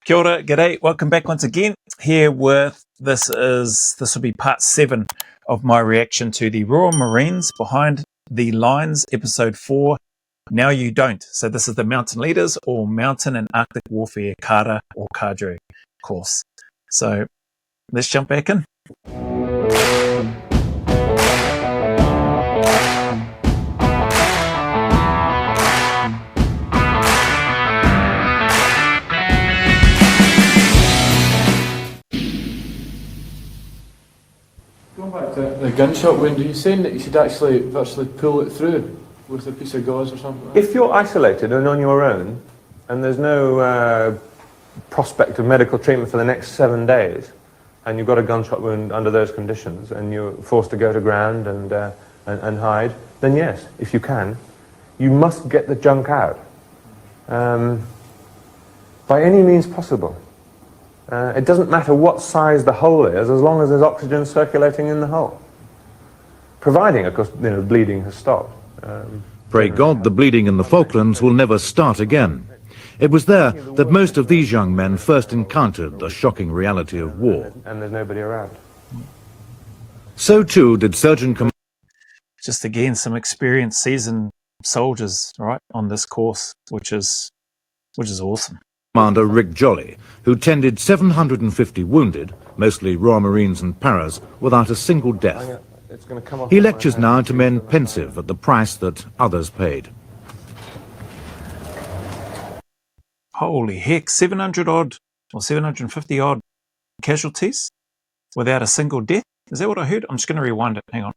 Kia ora, g'day, welcome back once again. Here with, this will be part 7 of my reaction to the Royal Marines Behind the Lines, episode 4, Now You Don't. So this is the Mountain Leaders or Mountain and Arctic Warfare Cadre or Cadre course. So let's jump back in. Going back to the gunshot wound, are you saying that you should actually virtually pull it through with a piece of gauze or something? If you're isolated and on your own, and there's no prospect of medical treatment for the next 7 days, and you've got a gunshot wound under those conditions, and you're forced to go to ground and hide, then yes, if you can, you must get the junk out by any means possible. It doesn't matter what size the hole is, as long as there's oxygen circulating in the hole. Providing, of course, bleeding has stopped. Pray God the bleeding in the Falklands will never start again. It was there that most of these young men first encountered the shocking reality of war. And there's nobody around. So too did Surgeon Command. Just again, some experienced, seasoned soldiers, right, on this course, which is awesome. Commander Rick Jolly, who tended 750 wounded, mostly Royal Marines and Paras, without a single death. He lectures now to men pensive at the price that others paid. Holy heck, 700 odd or 750 odd casualties without a single death? Is that what I heard? I'm just going to rewind it, hang on.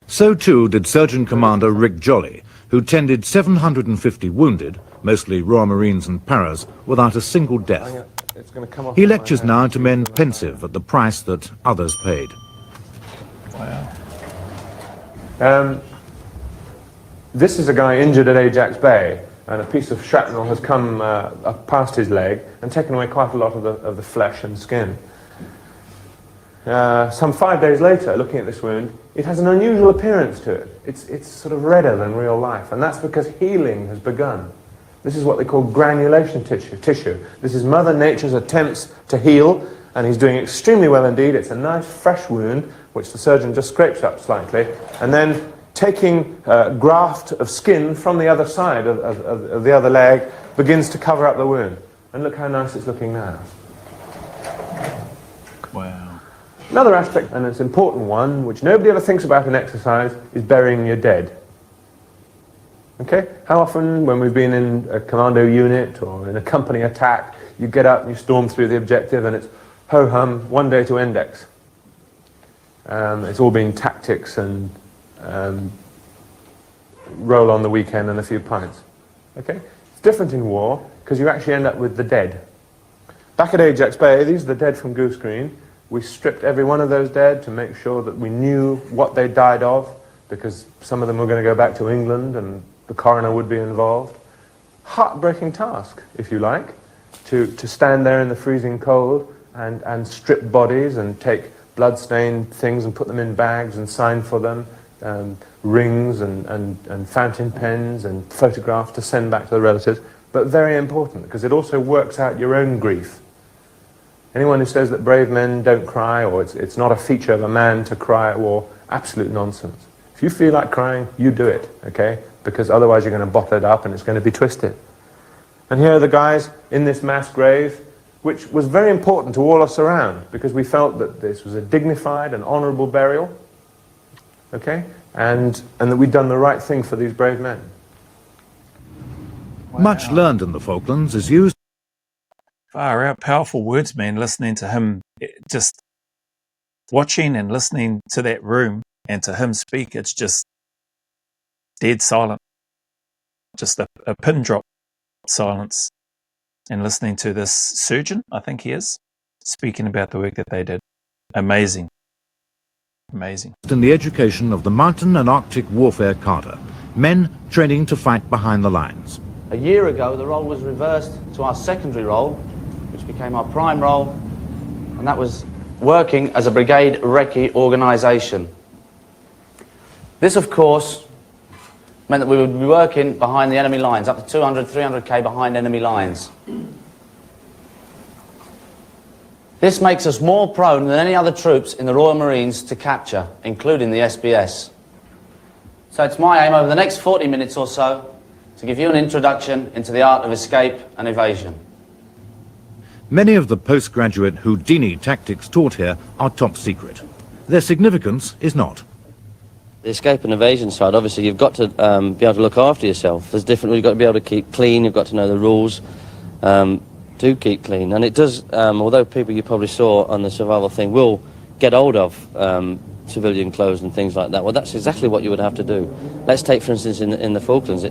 So too did Surgeon Commander Rick Jolly, who tended 750 wounded, mostly Royal Marines and Paras, without a single death. He lectures now to men pensive at the price that others paid. Wow. This is a guy injured at Ajax Bay, and a piece of shrapnel has come up past his leg and taken away quite a lot of the flesh and skin. Some 5 days later, looking at this wound, it has an unusual appearance to it. It's sort of redder than real life, and that's because healing has begun. This is what they call granulation tissue. This is Mother Nature's attempts to heal, and he's doing extremely well indeed. It's a nice fresh wound, which the surgeon just scrapes up slightly, and then taking graft of skin from the other side of the other leg, begins to cover up the wound. And look how nice it's looking now. Wow. Another aspect, and it's an important one, which nobody ever thinks about in exercise, is burying your dead. Okay? How often, when we've been in a commando unit or in a company attack, you get up and you storm through the objective and it's ho-hum, 1 day to index. It's all been tactics and roll on the weekend and a few pints. Okay? It's different in war because you actually end up with the dead. Back at Ajax Bay, these are the dead from Goose Green. We stripped every one of those dead to make sure that we knew what they died of, because some of them were going to go back to England and the coroner would be involved. Heartbreaking task, if you like, to stand there in the freezing cold and strip bodies and take blood-stained things and put them in bags and sign for them, rings and fountain pens and photographs to send back to the relatives. But very important, because it also works out your own grief. Anyone who says that brave men don't cry, or it's not a feature of a man to cry at war, absolute nonsense. If you feel like crying, you do it, okay? Because otherwise you're going to bottle it up and it's going to be twisted. And here are the guys in this mass grave, which was very important to all us around, because we felt that this was a dignified and honourable burial, okay? And that we'd done the right thing for these brave men. Wow. Much learned in the Falklands is used. Far out, powerful words, man, listening to him, just watching and listening to that room and to him speak, it's just dead silent. Just a pin drop silence. And listening to this surgeon, I think he is, speaking about the work that they did. Amazing. Amazing. In the education of the Mountain and Arctic Warfare Cadre, men training to fight behind the lines. A year ago, the role was reversed to our secondary role, which became our prime role, and that was working as a brigade recce organisation. This, of course, meant that we would be working behind the enemy lines, up to 200, 300k behind enemy lines. This makes us more prone than any other troops in the Royal Marines to capture, including the SBS. So it's my aim over the next 40 minutes or so to give you an introduction into the art of escape and evasion. Many of the postgraduate Houdini tactics taught here are top secret. Their significance is not. The escape and evasion side, obviously you've got to be able to look after yourself. There's different, you've got to be able to keep clean, you've got to know the rules to keep clean. And it does, although people you probably saw on the survival thing will get hold of civilian clothes and things like that, well that's exactly what you would have to do. Let's take for instance in the Falklands,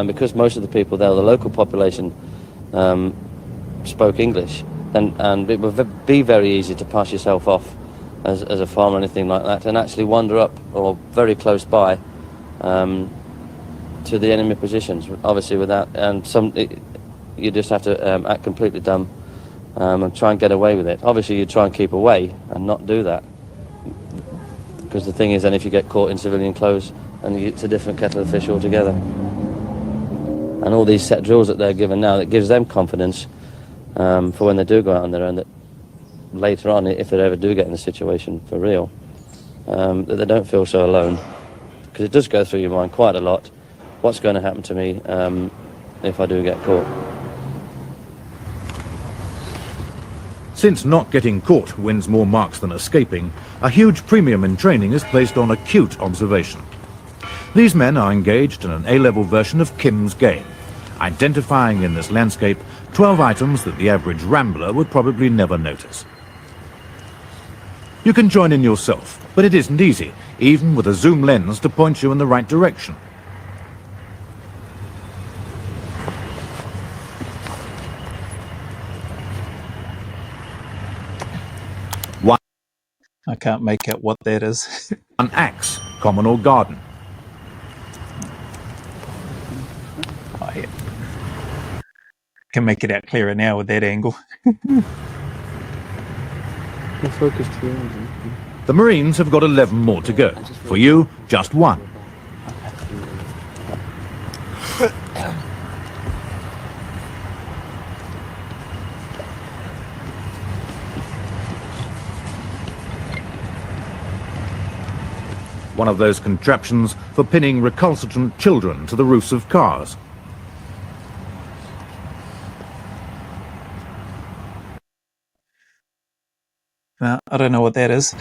because most of the people there, the local population, spoke English, and it would be very easy to pass yourself off as a farmer or anything like that, and actually wander up or very close by to the enemy positions, obviously without, and you just have to act completely dumb and try and get away with it. Obviously you try and keep away and not do that, because the thing is then if you get caught in civilian clothes, and it's a different kettle of fish altogether. And all these set drills that they're given now, that gives them confidence for when they do go out on their own, that later on, if they ever do get in the situation for real, that they don't feel so alone. Because it does go through your mind quite a lot, what's going to happen to me if I do get caught. Since not getting caught wins more marks than escaping, a huge premium in training is placed on acute observation. These men are engaged in an A-level version of Kim's game, identifying in this landscape 12 items that the average rambler would probably never notice. You can join in yourself, but it isn't easy, even with a zoom lens to point you in the right direction. I can't make out what that is. An axe, common or garden. Oh, yeah. Can make it out clearer now with that angle. The Marines have got 11 more to go. For you, just one. One of those contraptions for pinning recalcitrant children to the roofs of cars. No, I don't know what that is.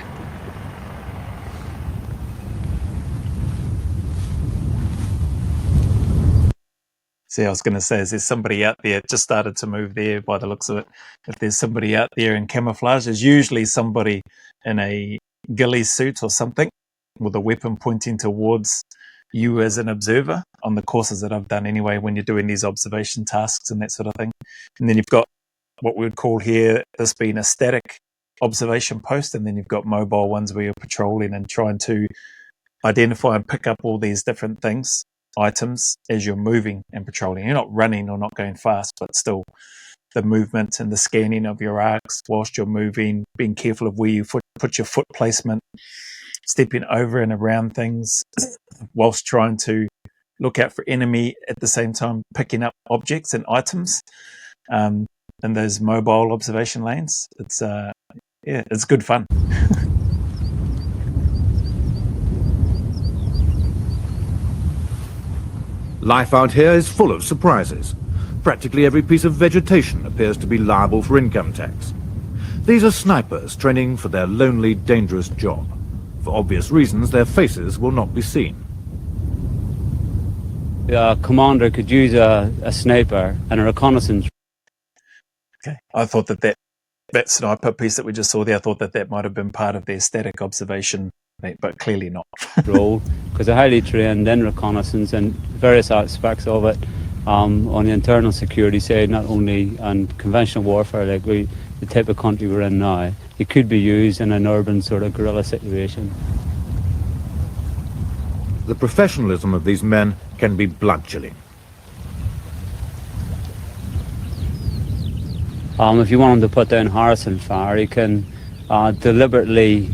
See, I was going to say, is there somebody out there? It just started to move there by the looks of it. If there's somebody out there in camouflage, there's usually somebody in a ghillie suit or something with a weapon pointing towards you as an observer on the courses that I've done anyway when you're doing these observation tasks and that sort of thing. And then you've got what we would call here, this being a static observation post, and then you've got mobile ones where you're patrolling and trying to identify and pick up all these different things, items, as you're moving and patrolling. You're not running or not going fast, but still the movement and the scanning of your arcs whilst you're moving, being careful of where you put your foot placement, stepping over and around things whilst trying to look out for enemy at the same time, picking up objects and items in those mobile observation lanes. It's yeah, it's good fun. Life out here is full of surprises. Practically every piece of vegetation appears to be liable for income tax. These are snipers training for their lonely, dangerous job. For obvious reasons, their faces will not be seen. The commander could use a sniper and a reconnaissance. Okay, I thought that sniper piece that we just saw there, I thought that might have been part of their static observation, but clearly not. Role, because they're highly trained in reconnaissance and various aspects of it on the internal security side, not only on conventional warfare like the type of country we're in now. It could be used in an urban sort of guerrilla situation. The professionalism of these men can be blood-chilling. If you want him to put down Harrison fire, he can deliberately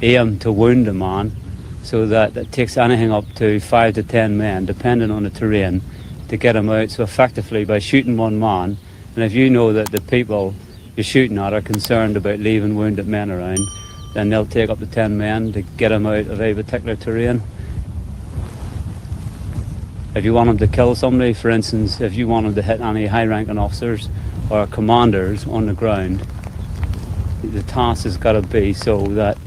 aim to wound a man, so that it takes anything up to 5 to 10 men, depending on the terrain, to get him out. So effectively, by shooting one man, and if you know that the people you're shooting at are concerned about leaving wounded men around, then they'll take up to 10 men to get them out of a particular terrain. If you want them to kill somebody, for instance, if you want them to hit any high-ranking officers or commanders on the ground, the task has got to be so that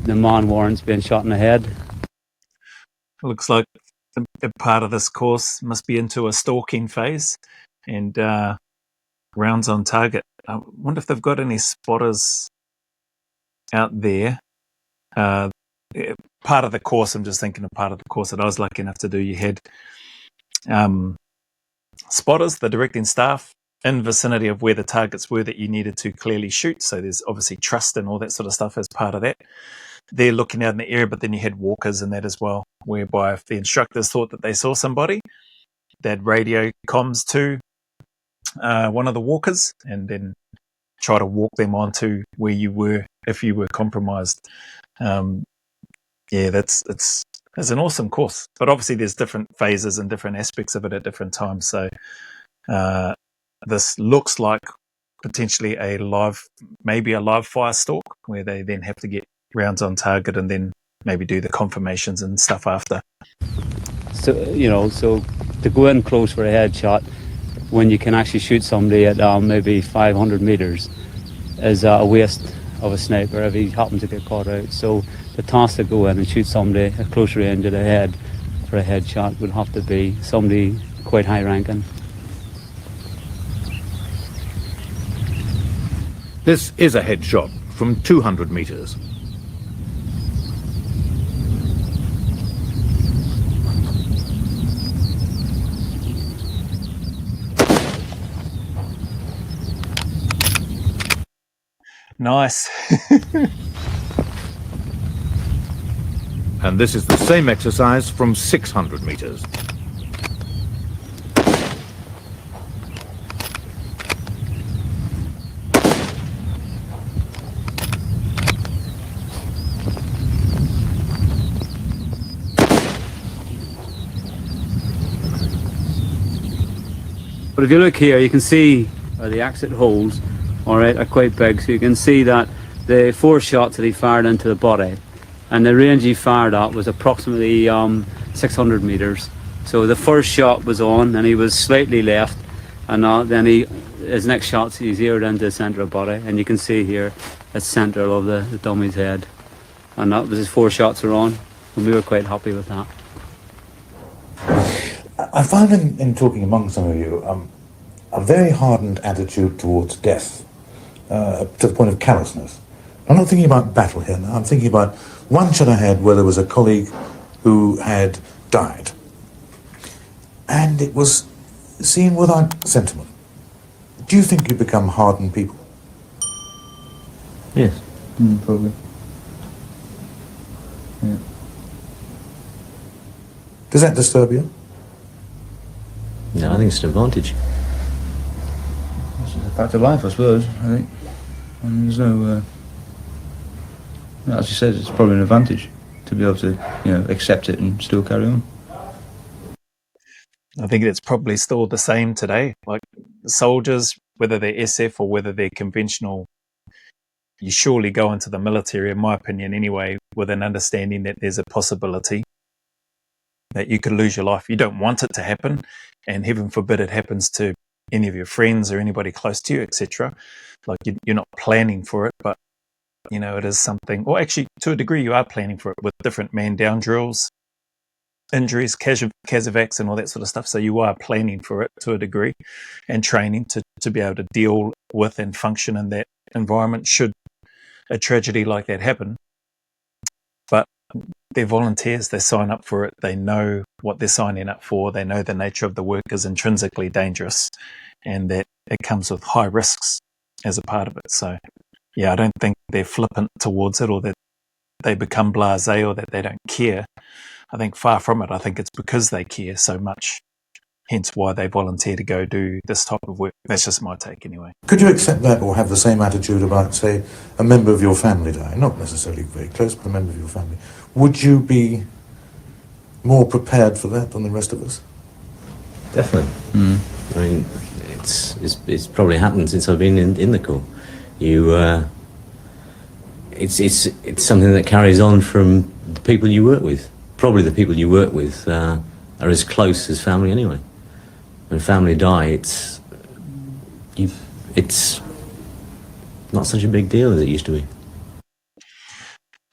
the man warrants being shot in the head. It looks like a part of this course must be into a stalking phase and rounds on target. I wonder if they've got any spotters out there. Part of the course, I'm just thinking of part of the course that I was lucky enough to do, you had spotters, the directing staff, in vicinity of where the targets were that you needed to clearly shoot. So there's obviously trust and all that sort of stuff as part of that. They're looking out in the area, but then you had walkers in that as well, whereby if the instructors thought that they saw somebody, they'd radio comms to one of the walkers and then try to walk them onto where you were if you were compromised. It's an awesome course, but obviously there's different phases and different aspects of it at different times. So this looks like potentially maybe a live fire stalk where they then have to get rounds on target and then maybe do the confirmations and stuff after. So to go in close for a headshot when you can actually shoot somebody at maybe 500 meters is a waste of a sniper if he happens to get caught out. So the task to go in and shoot somebody at close range of the head for a headshot would have to be somebody quite high ranking. This is a headshot from 200 metres. Nice. And this is the same exercise from 600 metres. But if you look here, you can see the exit holes, all right, are quite big. So you can see that the 4 shots that he fired into the body, and the range he fired at was approximately 600 metres. So the first shot was on, and he was slightly left, and then his next shot he zeroed into the centre of the body, and you can see here at centre of the dummy's head, and that was his 4 shots were on, and we were quite happy with that. I find in talking among some of you a very hardened attitude towards death, to the point of callousness. I'm not thinking about battle here now. I'm thinking about one shot I had where there was a colleague who had died, and it was seen without sentiment. Do you think you become hardened people? Yes, probably. Yeah. Does that disturb you? No, I think it's an advantage. It's a fact of life, I suppose, I think. And there's no... as you said, it's probably an advantage to be able to, accept it and still carry on. I think it's probably still the same today. Like soldiers, whether they're SF or whether they're conventional, you surely go into the military, in my opinion anyway, with an understanding that there's a possibility that you could lose your life. You don't want it to happen, and heaven forbid it happens to any of your friends or anybody close to you, etc. Like you're not planning for it, but it is something, or actually to a degree you are planning for it with different man down drills, injuries, casevacs and all that sort of stuff. So you are planning for it to a degree and training to be able to deal with and function in that environment should a tragedy like that happen. But they're volunteers, they sign up for it, they know what they're signing up for, they know the nature of the work is intrinsically dangerous and that it comes with high risks as a part of it. So yeah, I don't think they're flippant towards it or that they become blasé or that they don't care. I think far from it. I think it's because they care so much, hence why they volunteer to go do this type of work. That's just my take anyway. Could you accept that or have the same attitude about, say, a member of your family dying? Not necessarily very close, but a member of your family. Would you be more prepared for that than the rest of us? Definitely. I mean, it's probably happened since I've been in the Corps. It's something that carries on from the people you work with. Probably the people you work with are as close as family anyway. When family die, it's not such a big deal as it used to be.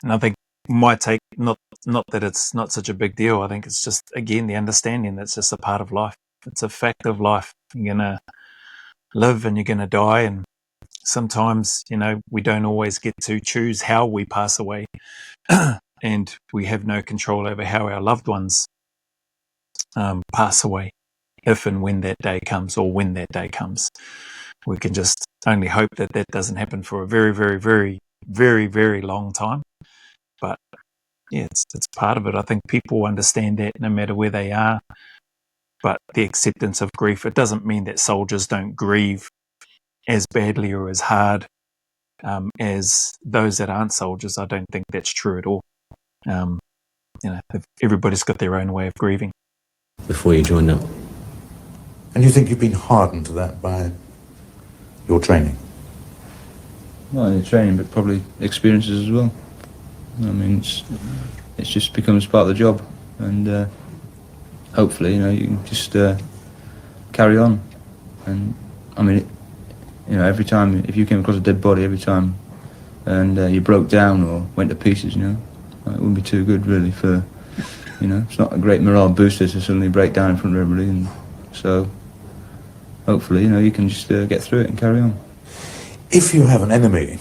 And I think my take, not that it's not such a big deal, I think it's just, again, the understanding that's just a part of life. It's a fact of life. You're going to live and you're going to die, and sometimes, we don't always get to choose how we pass away, and we have no control over how our loved ones pass away, if and when that day comes, or when that day comes. We can just only hope that that doesn't happen for a very, very, very, very, very long time. But yeah, it's part of it. I think people understand that no matter where they are. But the acceptance of grief, it doesn't mean that soldiers don't grieve as badly or as hard as those that aren't soldiers. I don't think that's true at all. Everybody's got their own way of grieving. Before you joined up. And you think you've been hardened to that by your training? Not only training, but probably experiences as well. I mean, it's just becomes part of the job, and hopefully, you can just carry on. And I mean, every time, if you came across a dead body every time, and you broke down or went to pieces, it wouldn't be too good really for, it's not a great morale booster to suddenly break down in front of everybody. And so, hopefully, you can just get through it and carry on. If you have an enemy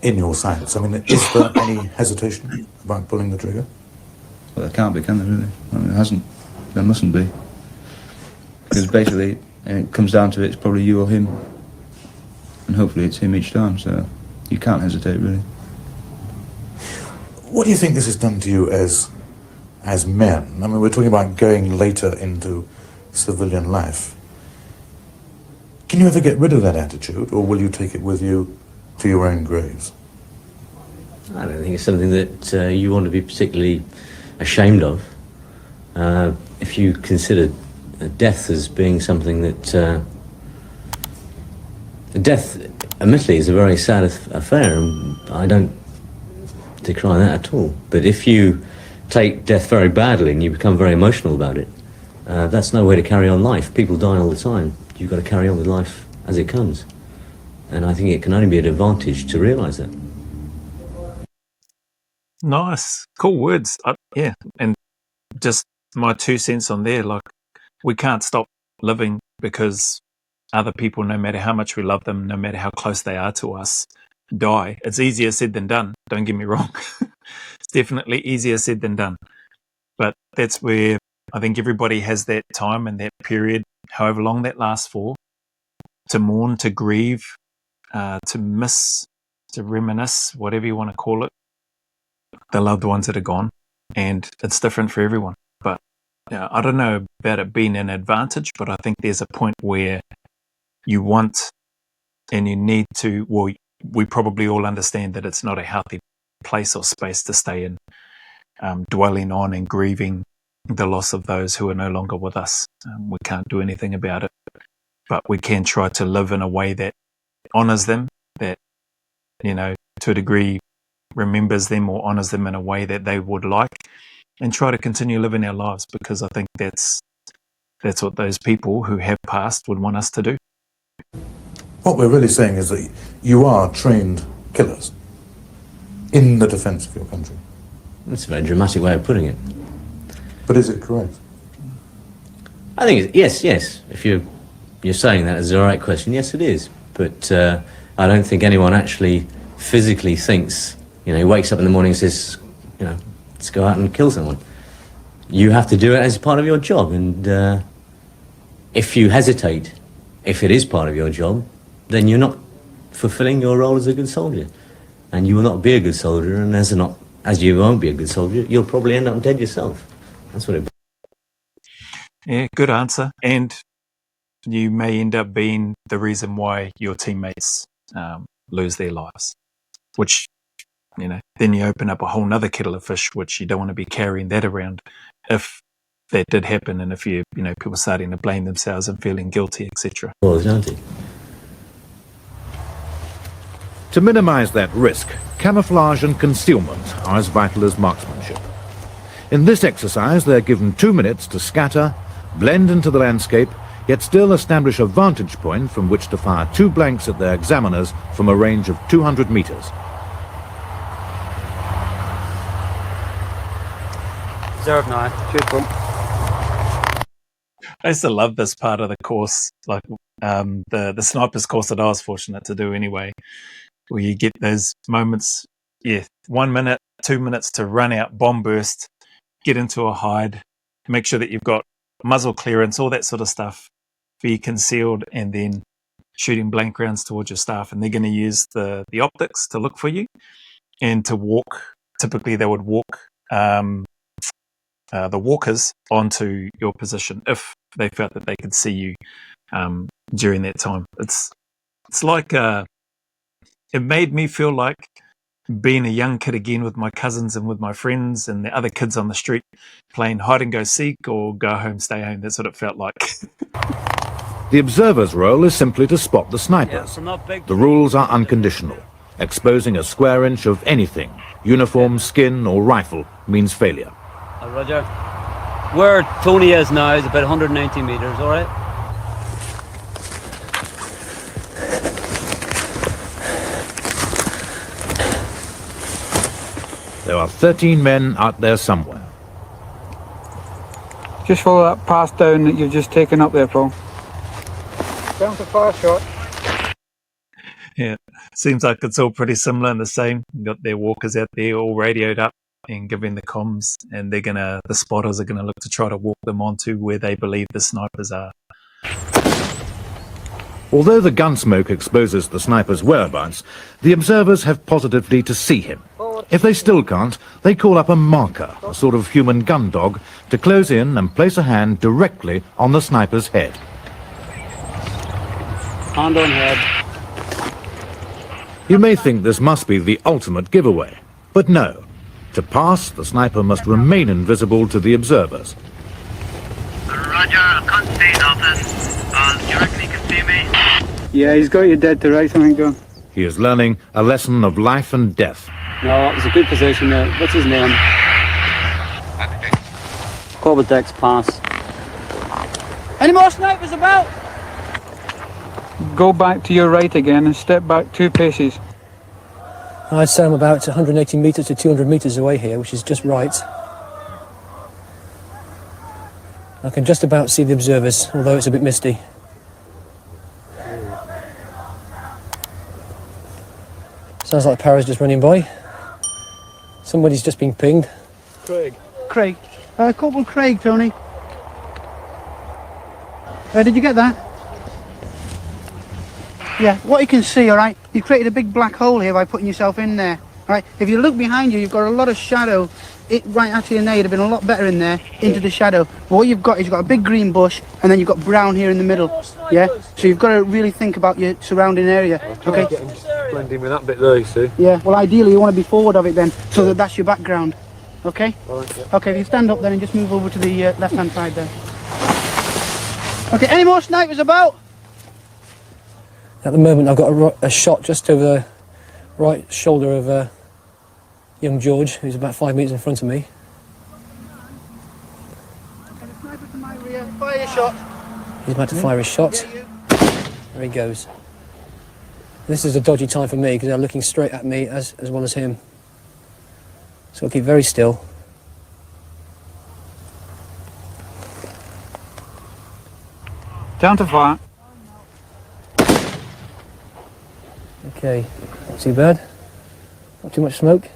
in your sights, I mean, is there any hesitation about pulling the trigger? Well, there can't be, can there, really? I mean, there mustn't be. Because basically, it comes down to it's probably you or him. And hopefully it's him each time, so you can't hesitate, really. What do you think this has done to you as men? I mean, we're talking about going later into civilian life. Can you ever get rid of that attitude, or will you take it with you to your own graves? I don't think it's something that you want to be particularly ashamed of. If you consider death as being something that... death, admittedly, is a very sad affair, and I don't decry that at all. But if you take death very badly and you become very emotional about it, that's no way to carry on life. People die all the time. You've got to carry on with life as it comes. And I think it can only be an advantage to realise that. Nice. Cool words. Yeah. And just my 2 cents on there, like, we can't stop living because other people, no matter how much we love them, no matter how close they are to us, die. It's easier said than done. Don't get me wrong. It's definitely easier said than done. But that's where I think everybody has that time and that period, however long that lasts for, to mourn, to grieve, to miss, to reminisce, whatever you want to call it, the loved ones that are gone. And it's different for everyone. But I don't know about it being an advantage, but I think there's a point where you want and you need to, well, we probably all understand that it's not a healthy place or space to stay in, dwelling on and grieving the loss of those who are no longer with us. We can't do anything about it, but we can try to live in a way that honours them, that, to a degree remembers them or honours them in a way that they would like, and try to continue living our lives, because I think that's what those people who have passed would want us to do. What we're really saying is that you are trained killers in the defence of your country. That's a very dramatic way of putting it. But is it correct? I think yes. If you're saying that as the right question, yes, it is. But I don't think anyone actually physically thinks, he wakes up in the morning and says, let's go out and kill someone. You have to do it as part of your job, and if you hesitate, if it is part of your job, then you're not fulfilling your role as a good soldier, and you will not be a good soldier. And as you won't be a good soldier, you'll probably end up dead yourself. That's what it. Yeah, good answer. And you may end up being the reason why your teammates lose their lives, which, then you open up a whole nother kettle of fish, which you don't want to be carrying that around if that did happen, and if people starting to blame themselves and feeling guilty, etc. Well, don't it? To minimise that risk, camouflage and concealment are as vital as marksmanship. In this exercise, they're given 2 minutes to scatter, blend into the landscape, yet still establish a vantage point from which to fire 2 blanks at their examiners from a range of 200 metres. Observe now. I used to love this part of the course, like the sniper's course that I was fortunate to do anyway, where you get those moments, 1 minute, 2 minutes to run out, bomb burst, get into a hide, make sure that you've got muzzle clearance, all that sort of stuff, be concealed, and then shooting blank rounds towards your staff. And they're going to use the optics to look for you and to walk. Typically, they would walk the walkers onto your position if they felt that they could see you during that time. It's like it made me feel like being a young kid again with my cousins and with my friends and the other kids on the street playing hide and go seek or go home, stay home. That's what it felt like. The observer's role is simply to spot the snipers. The rules are unconditional. Exposing a square inch of anything, uniform, skin or rifle, means failure. Roger. Where Tony is now is about 190 metres, all right? There are 13 men out there somewhere. Just follow that path down that you've just taken up there, Paul. Down to fire shot. Yeah, seems like it's all pretty similar and the same. Got their walkers out there all radioed up and giving the comms, and the spotters are gonna look to try to walk them onto where they believe the snipers are. Although the gun smoke exposes the sniper's whereabouts, the observers have positively to see him. If they still can't, they call up a marker, a sort of human gun dog, to close in and place a hand directly on the sniper's head. Hand on head. You may think this must be the ultimate giveaway, but no. To pass, the sniper must remain invisible to the observers. Roger, I can't see nothing. Do you reckon he can see me? Yeah, he's got you dead to rights, I think, John. He is learning a lesson of life and death. No, it's a good position there. What's his name? Corbedex pass. Any more snipers about? Go back to your right again and step back 2 paces. I'd say I'm about 180 metres to 200 metres away here, which is just right. I can just about see the observers, although it's a bit misty. Sounds like Paris just running by. Somebody's just been pinged. Craig. Corporal Craig, Tony. Did you get that? Yeah, what you can see, all right, you've created a big black hole here by putting yourself in there. All right, if you look behind you, you've got a lot of shadow. Right, actually in there, you'd have been a lot better in there, into the shadow. But what you've got is you've got a big green bush, and then you've got brown here in the middle. Yeah, so you've got to really think about your surrounding area. Okay. Blending with that bit there, you see. Yeah, well, ideally you want to be forward of it then, so that that's your background. Okay. Okay, if you stand up then and just move over to the left-hand side there. Okay, any more snipers about? At the moment, I've got a shot just over the right shoulder of young George, who's about 5 metres in front of me. Okay, the sniper to my rear. Fire your shot. He's about to fire his shot. There he goes. This is a dodgy time for me because they're looking straight at me as well as him. So I'll keep very still. Down to fire. Okay, not too bad. Not too much smoke.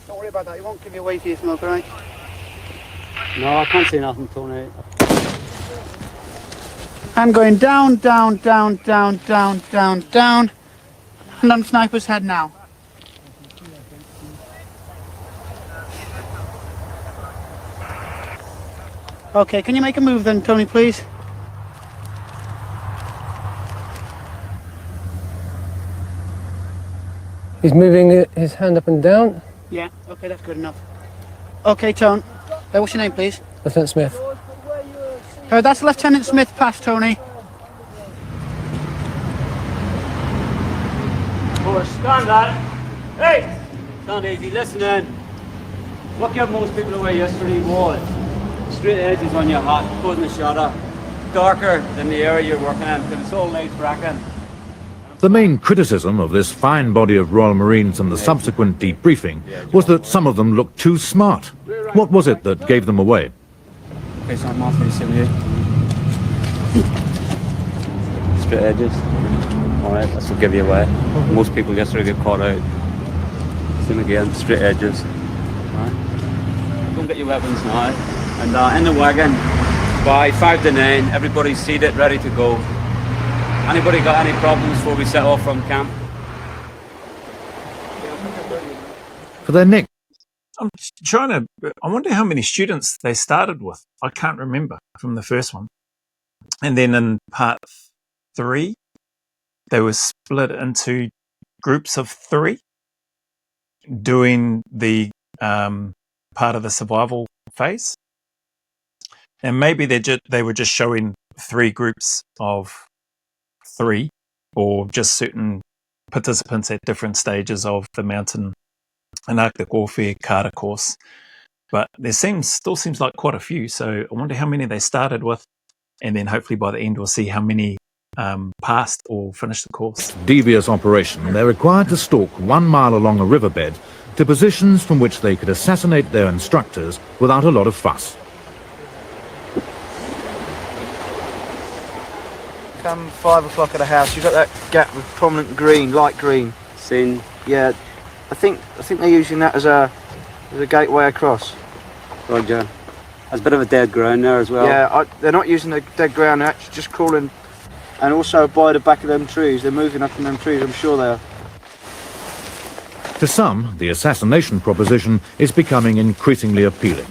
Don't worry about that, it won't give you away to your smoke, alright? No, I can't see nothing, Tony. I'm going down, down, down, down, down, down, down. And on sniper's head now. Okay, can you make a move then, Tony, please? He's moving his hand up and down. Yeah, okay, that's good enough. Okay, Tone. What's your name, please? Lieutenant Smith. That's Lieutenant Smith past, Tony. forward. Stand that. Hey! Stand easy, listen in. What gave most people away yesterday was straight edges on your hat, closing the shutter, darker than the area you're working in, because it's all light bracking. The main criticism of this fine body of Royal Marines and the subsequent debriefing was that some of them looked too smart. What was it that gave them away? Okay, so I'm off to 78. Straight edges. Alright, that's what give you away. Most people yesterday get caught out. Same again, straight edges. Alright. Don't get your weapons now. And in the wagon, by 5 to 9, everybody's seated, ready to go. Anybody got any problems before we set off from camp? For their next... I wonder how many students they started with. I can't remember from the first one. And then in part 3, they were split into groups of 3 doing the part of the survival phase. And maybe they were just showing 3 groups of 3 or just certain participants at different stages of the mountain and Arctic warfare Cadre course. But there still seems like quite a few. So I wonder how many they started with. And then hopefully by the end we'll see how many passed or finished the course. Devious operation, they're required to stalk 1 mile along a riverbed to positions from which they could assassinate their instructors without a lot of fuss. Come 5 o'clock at the house, you've got that gap with prominent green, light green. Seen? Yeah, I think they're using that as a gateway across. Roger. There's a bit of a dead ground there as well. Yeah, they're not using the dead ground, they're actually just crawling. And also by the back of them trees, they're moving up in them trees, I'm sure they are. To some, the assassination proposition is becoming increasingly appealing.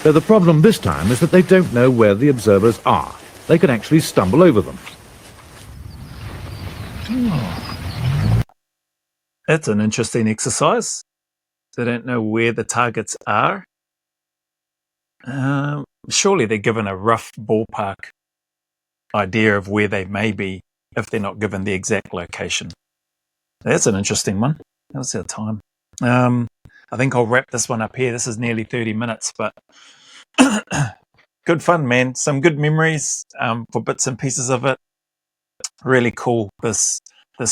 Though the problem this time is that they don't know where the observers are. They could actually stumble over them. That's an interesting exercise. They don't know where the targets are. Surely they're given a rough ballpark idea of where they may be if they're not given the exact location. That's an interesting one. How's our time? I think I'll wrap this one up here. This is nearly 30 minutes, but good fun, man. Some good memories for bits and pieces of it. Really cool, this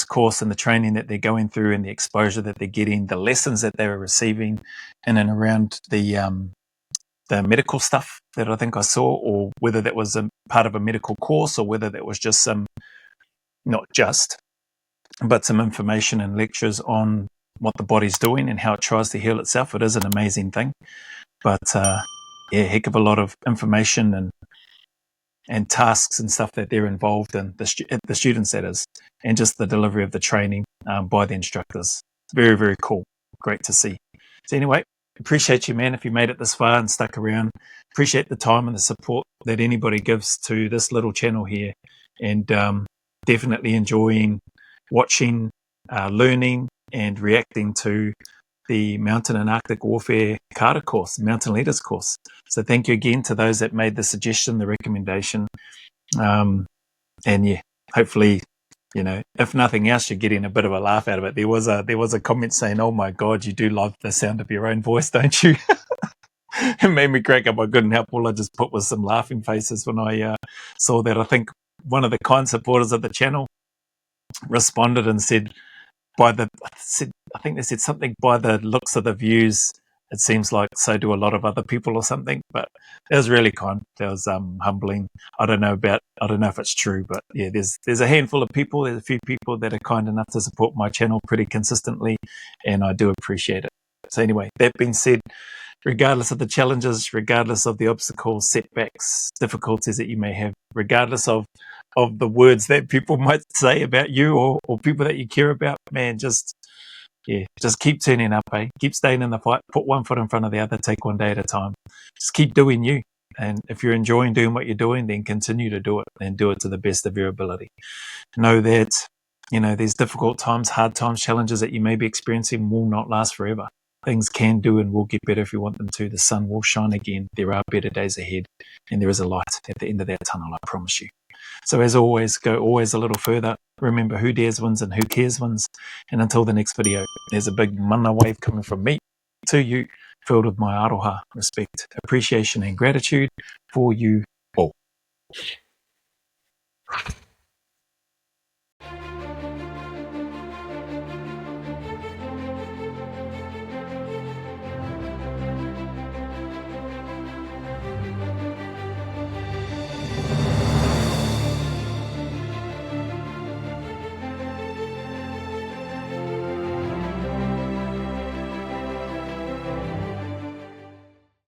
course and the training that they're going through and the exposure that they're getting, the lessons that they're receiving in and around the medical stuff that I think I saw, or whether that was a part of a medical course or whether that was just but some information and lectures on what the body's doing and how it tries to heal itself. It is an amazing thing. But heck of a lot of information and tasks and stuff that they're involved in, the students that is, and just the delivery of the training by the instructors. Very, very cool. Great to see. So anyway, appreciate you, man, if you made it this far and stuck around. Appreciate the time and the support that anybody gives to this little channel here, and definitely enjoying watching, learning and reacting to the Mountain and Arctic Warfare Cadre course, Mountain Leaders course. So thank you again to those that made the suggestion, the recommendation. And yeah, hopefully, if nothing else, you're getting a bit of a laugh out of it. There was a comment saying, "Oh my God, you do love the sound of your own voice, don't you?" It made me crack up. I couldn't help. All I just put was some laughing faces when I saw that. I think one of the kind supporters of the channel responded and said, I think they said something, by the looks of the views, it seems like so do a lot of other people or something. But it was really kind. It was humbling. I don't know if it's true, but yeah, there's a handful of people, there's a few people that are kind enough to support my channel pretty consistently, and I do appreciate it. So anyway, that being said, regardless of the challenges, regardless of the obstacles, setbacks, difficulties that you may have, regardless of the words that people might say about you or people that you care about, man, just keep turning up, keep staying in the fight, put one foot in front of the other, take one day at a time. Just keep doing you. And if you're enjoying doing what you're doing, then continue to do it and do it to the best of your ability. Know that, these difficult times, hard times, challenges that you may be experiencing will not last forever. Things can do and will get better if you want them to. The sun will shine again. There are better days ahead, and there is a light at the end of that tunnel, I promise you. So as always, go always a little further. Remember, who dares wins and who cares wins. And until the next video, there's a big mana wave coming from me to you, filled with my aroha, respect, appreciation, and gratitude for you all.